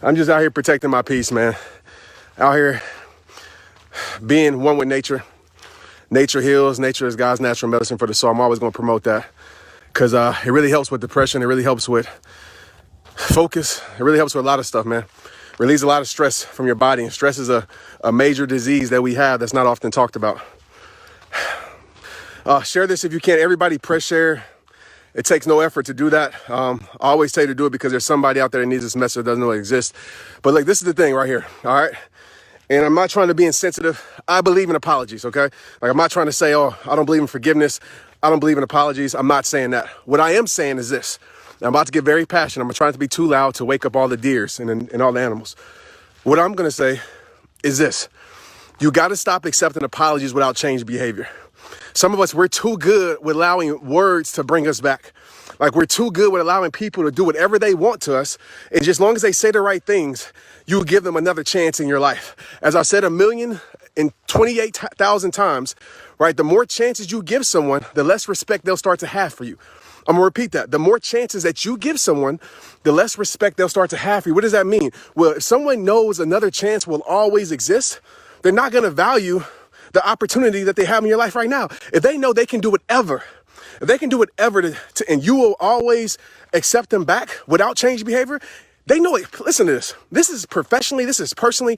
I'm just out here protecting my peace, man. Out here being one with nature. Nature heals. Nature is God's natural medicine for the soul. I'm always going to promote that because it really helps with depression. It really helps with focus. It really helps with a lot of stuff, man. Release a lot of stress from your body. And stress is a major disease that we have that's not often talked about. Share this if you can. Everybody press share. It takes no effort to do that. I always say to do it because there's somebody out there that needs this message that doesn't know it exists. But like, this is the thing right here, all right? And I'm not trying to be insensitive. I believe in apologies, okay? Like, I'm not trying to say, oh, I don't believe in forgiveness. I don't believe in apologies. I'm not saying that. What I am saying is this. I'm about to get very passionate. I'm trying to be too loud to wake up all the deers and all the animals. What I'm going to say is this. You got to stop accepting apologies without change behavior. Some of us, we're too good with allowing words to bring us back. Like, we're too good with allowing people to do whatever they want to us. And just as long as they say the right things, you give them another chance in your life. As I said 1,028,000 times, right? The more chances you give someone, the less respect they'll start to have for you. I'm gonna repeat that. The more chances that you give someone, the less respect they'll start to have for you. What does that mean? Well, if someone knows another chance will always exist, they're not gonna value the opportunity that they have in your life right now. If they know they can do whatever, if they can do whatever and you will always accept them back without change behavior, they know it. Listen to this. This is professionally, this is personally.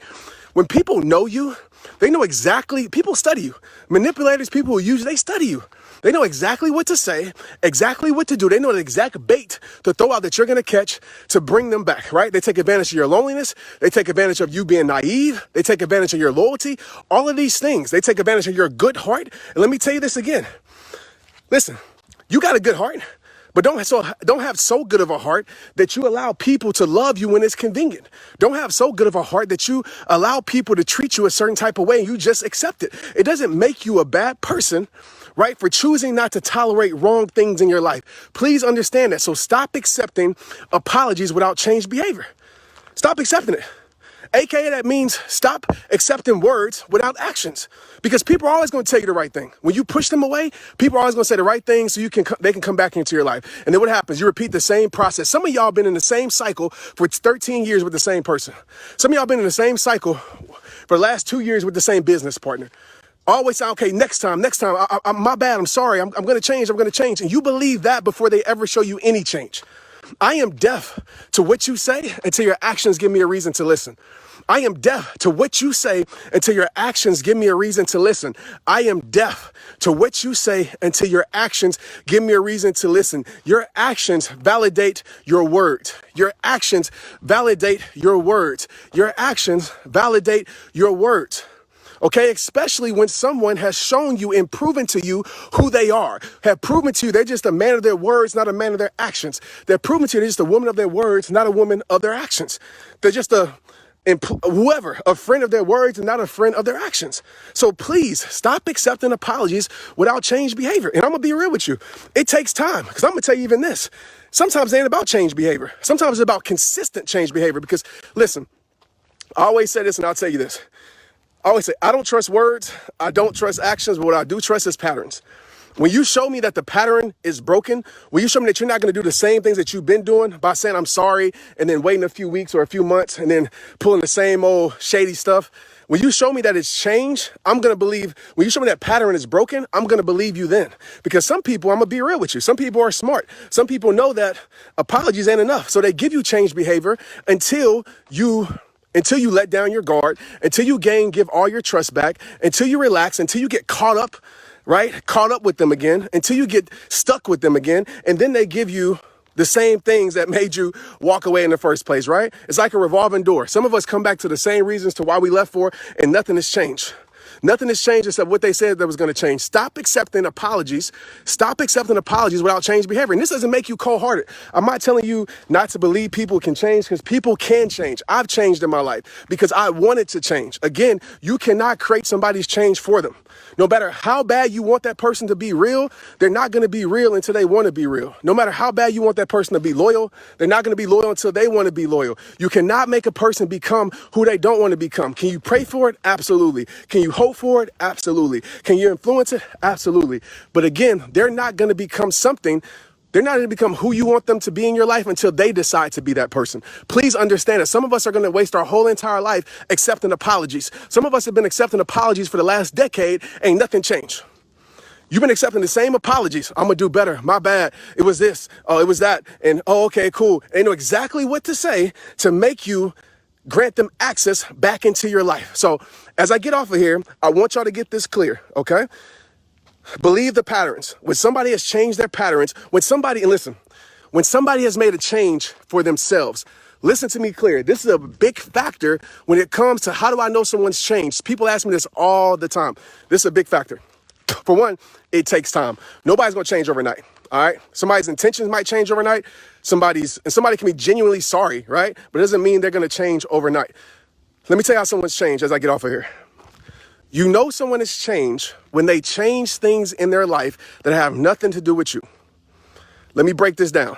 When people know you, they know exactly, people study you. Manipulators, people who use, they study you. They know exactly what to say, exactly what to do. They know the exact bait to throw out that you're going to catch to bring them back, right? They take advantage of your loneliness. They take advantage of you being naive. They take advantage of your loyalty. All of these things. They take advantage of your good heart. And let me tell you this again. Listen, you got a good heart, but don't have so good of a heart that you allow people to love you when it's convenient. Don't have so good of a heart that you allow people to treat you a certain type of way and you just accept it. It doesn't make you a bad person, right, for choosing not to tolerate wrong things in your life. Please understand that. So stop accepting apologies without change behavior. Stop accepting it. AKA, that means stop accepting words without actions, because people are always going to tell you the right thing. When you push them away, people are always going to say the right thing so they can come back into your life. And then what happens? You repeat the same process. Some of y'all been in the same cycle for 13 years with the same person. Some of y'all been in the same cycle for the last 2 years with the same business partner. Always say, okay, next time, my bad, I'm sorry, I'm going to change. And you believe that before they ever show you any change. I am deaf to what you say until your actions give me a reason to listen. I am deaf to what you say until your actions give me a reason to listen. I am deaf to what you say until your actions give me a reason to listen. Your actions validate your words. Your actions validate your words. Your actions validate your words. Okay, especially when someone has shown you and proven to you who they are, have proven to you they're just a man of their words, not a man of their actions. They're proven to you they're just a woman of their words, not a woman of their actions. They're just a friend of their words and not a friend of their actions. So please stop accepting apologies without change behavior. And I'm going to be real with you. It takes time, because I'm going to tell you even this. Sometimes it ain't about change behavior. Sometimes it's about consistent change behavior, because listen, I always say this and I'll tell you this. I always say, I don't trust words. I don't trust actions. But what I do trust is patterns. When you show me that the pattern is broken, when you show me that you're not going to do the same things that you've been doing by saying I'm sorry and then waiting a few weeks or a few months and then pulling the same old shady stuff, when you show me that it's changed, I'm going to believe. When you show me that pattern is broken, I'm going to believe you then. Because some people, I'm going to be real with you, some people are smart. Some people know that apologies ain't enough. So they give you change behavior until you let down your guard, until you give all your trust back, until you relax, until you get caught up, right? Caught up with them again, until you get stuck with them again. And then they give you the same things that made you walk away in the first place, right? It's like a revolving door. Some of us come back to the same reasons to why we left for, and nothing has changed. Nothing has changed except what they said that was going to change. Stop accepting apologies. Stop accepting apologies without change behavior. And this doesn't make you cold-hearted. I'm not telling you not to believe people can change, because people can change. I've changed in my life because I wanted to change. Again, you cannot create somebody's change for them. No matter how bad you want that person to be real, they're not going to be real until they want to be real. No matter how bad you want that person to be loyal, they're not going to be loyal until they want to be loyal. You cannot make a person become who they don't want to become. Can you pray for it? Absolutely. Can you hope for it? Absolutely. Can you influence it? Absolutely. But again, they're not going to become something They're not going to become who you want them to be in your life until they decide to be that person. Please understand that some of us are going to waste our whole entire life accepting apologies. Some of us have been accepting apologies for the last decade. Ain't nothing changed. You've been accepting the same apologies. I'm going to do better. My bad. It was this. Oh, it was that. And okay, cool. They know exactly what to say to make you grant them access back into your life. So as I get off of here, I want y'all to get this clear, okay? Believe the patterns. When somebody has changed their patterns, when somebody has made a change for themselves, listen to me clear. This is a big factor when it comes to how do I know someone's changed? People ask me this all the time. This is a big factor. For one, it takes time. Nobody's going to change overnight. All right. Somebody's intentions might change overnight. Somebody can be genuinely sorry, right? But it doesn't mean they're going to change overnight. Let me tell you how someone's changed as I get off of here. You know someone has changed when they change things in their life that have nothing to do with you. Let me break this down.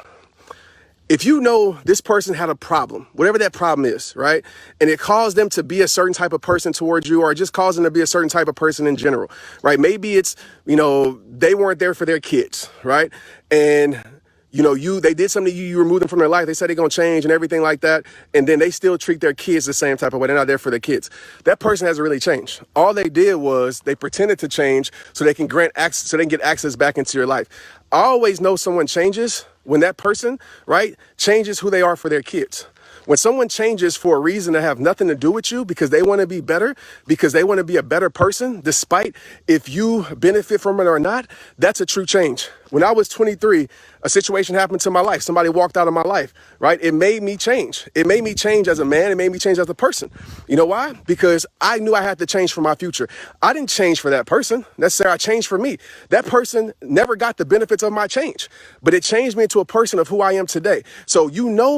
If you know this person had a problem, whatever that problem is, right? And it caused them to be a certain type of person towards you, or just caused them to be a certain type of person in general, right? Maybe it's, they weren't there for their kids, right? And, they did something to you, you removed them from their life. They said they're going to change and everything like that. And then they still treat their kids the same type of way. They're not there for their kids. That person hasn't really changed. All they did was they pretended to change so they can grant access, so they can get access back into your life. I always know someone changes when that person, right, changes who they are for their kids. When someone changes for a reason that have nothing to do with you because they want to be better, because they want to be a better person, despite if you benefit from it or not, that's a true change. When I was 23, a situation happened to my life. Somebody walked out of my life, right? It made me change. It made me change as a man. It made me change as a person. You know why? Because I knew I had to change for my future. I didn't change for that person. Necessarily, I changed for me. That person never got the benefits of my change, but it changed me into a person of who I am today. So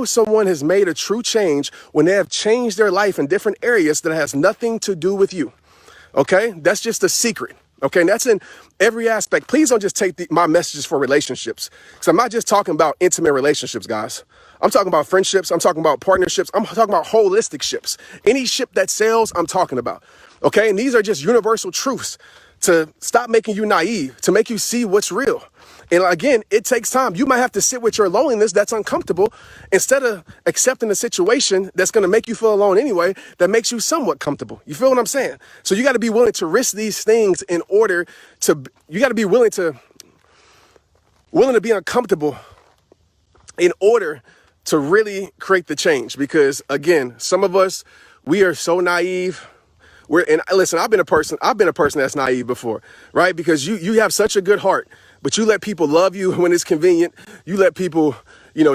someone has made a true change when they have changed their life in different areas that has nothing to do with you. Okay? That's just a secret. Okay, and that's in every aspect. Please don't just take my messages for relationships, because I'm not just talking about intimate relationships, guys. I'm talking about friendships. I'm talking about partnerships. I'm talking about holistic ships. Any ship that sails, I'm talking about. Okay, and these are just universal truths to stop making you naive, to make you see what's real. And again, it takes time. You might have to sit with your loneliness that's uncomfortable instead of accepting a situation that's going to make you feel alone anyway, that makes you somewhat comfortable. You feel what I'm saying? So you got to be willing to risk these things you got to be willing to be uncomfortable in order to really create the change. Because again, some of us, we are so naive. And listen, I've been a person that's naive before, right? Because you have such a good heart, but you let people love you when it's convenient. You let people,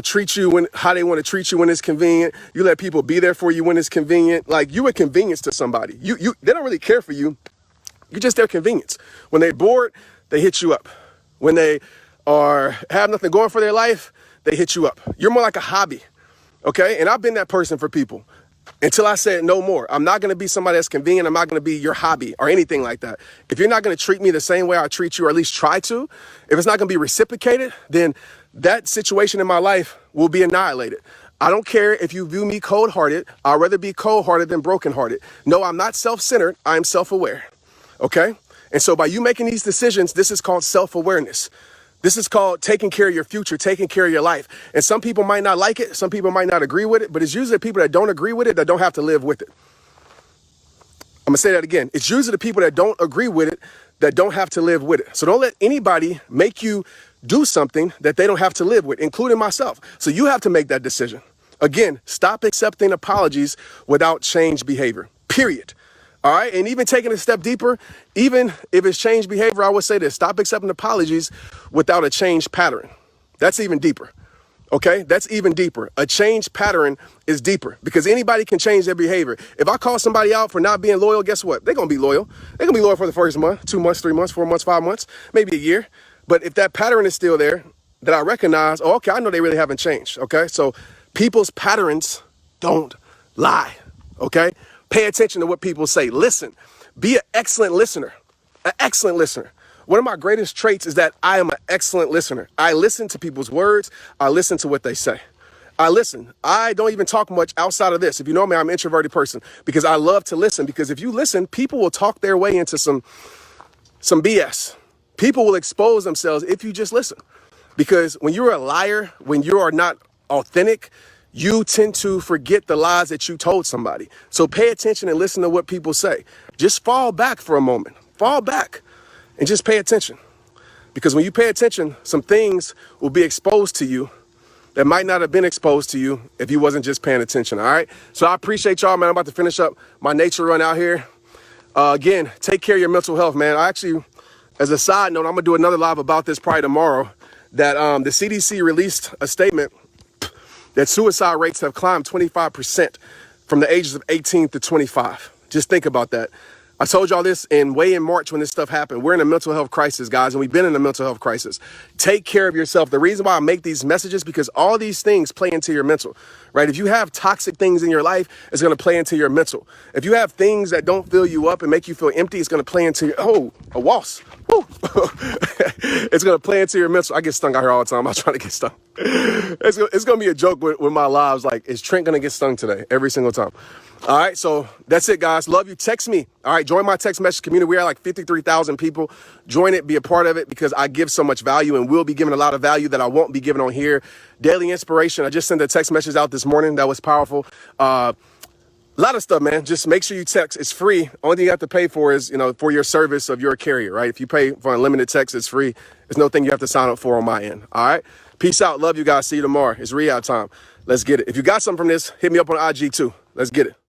treat you how they want to treat you when it's convenient. You let people be there for you when it's convenient. Like, you a convenience to somebody. They don't really care for you. You're just their convenience. When they're bored, they hit you up. When they have nothing going for their life, they hit you up. You're more like a hobby, okay? And I've been that person for people. Until I said no more. I'm not going to be somebody that's convenient. I'm not going to be your hobby or anything like that. If you're not going to treat me the same way I treat you, or at least try to, if it's not going to be reciprocated, then that situation in my life will be annihilated. I don't care if you view me cold-hearted. I'd rather be cold-hearted than broken-hearted. No, I'm not self-centered. I'm self-aware. Okay? And so by you making these decisions, this is called self-awareness. This is called taking care of your future, taking care of your life. And some people might not like it. Some people might not agree with it, but it's usually the people that don't agree with it that don't have to live with it. I'm going to say that again. It's usually the people that don't agree with it that don't have to live with it. So don't let anybody make you do something that they don't have to live with, including myself. So you have to make that decision. Again, stop accepting apologies without changed behavior, period. All right. And even taking a step deeper, even if it's changed behavior, I would say this: stop accepting apologies without a changed pattern. That's even deeper. Okay. That's even deeper. A changed pattern is deeper, because anybody can change their behavior. If I call somebody out for not being loyal, guess what? They're going to be loyal. They're going to be loyal for the first month, 2 months, 3 months, 4 months, 5 months, maybe a year. But if that pattern is still there that I recognize, okay, I know they really haven't changed. Okay. So people's patterns don't lie. Okay. Pay attention to what people say. Listen. Be an excellent listener. An excellent listener. One of my greatest traits is that I am an excellent listener. I listen to people's words. I listen to what they say. I listen. I don't even talk much outside of this. If you know me, I'm an introverted person because I love to listen. Because if you listen, people will talk their way into some BS. People will expose themselves if you just listen. Because when you're a liar, when you are not authentic, you tend to forget the lies that you told somebody. So pay attention and listen to what people say. Just fall back for a moment. Fall back and just pay attention. Because when you pay attention, some things will be exposed to you that might not have been exposed to you if you wasn't just paying attention, all right? So I appreciate y'all, man. I'm about to finish up my nature run out here. Again, take care of your mental health, man. I actually, as a side note, I'm gonna do another live about this probably tomorrow, that the CDC released a statement that suicide rates have climbed 25% from the ages of 18 to 25. Just think about that. I told y'all this in March when this stuff happened. We're in a mental health crisis, guys, and we've been in a mental health crisis. Take care of yourself. The reason why I make these messages, because all these things play into your mental, right? If you have toxic things in your life, it's going to play into your mental. If you have things that don't fill you up and make you feel empty, it's going to play into your, a wasp. Woo. It's going to play into your mental. I get stung out here all the time. I'm trying to get stung. It's going to be a joke with my lives. Like, is Trent going to get stung today? Every single time. All right, so that's it, guys. Love you. Text me. All right, join my text message community. We are like 53,000 people. Join it, be a part of it, because I give so much value and will be giving a lot of value that I won't be giving on here. Daily inspiration. I just sent a text message out this morning. That was powerful. A lot of stuff, man. Just make sure you text. It's free. Only thing you have to pay for is, for your service of your carrier, right? If you pay for unlimited text, it's free. There's no thing you have to sign up for on my end. All right. Peace out. Love you guys. See you tomorrow. It's re-out time. Let's get it. If you got something from this, hit me up on IG too. Let's get it.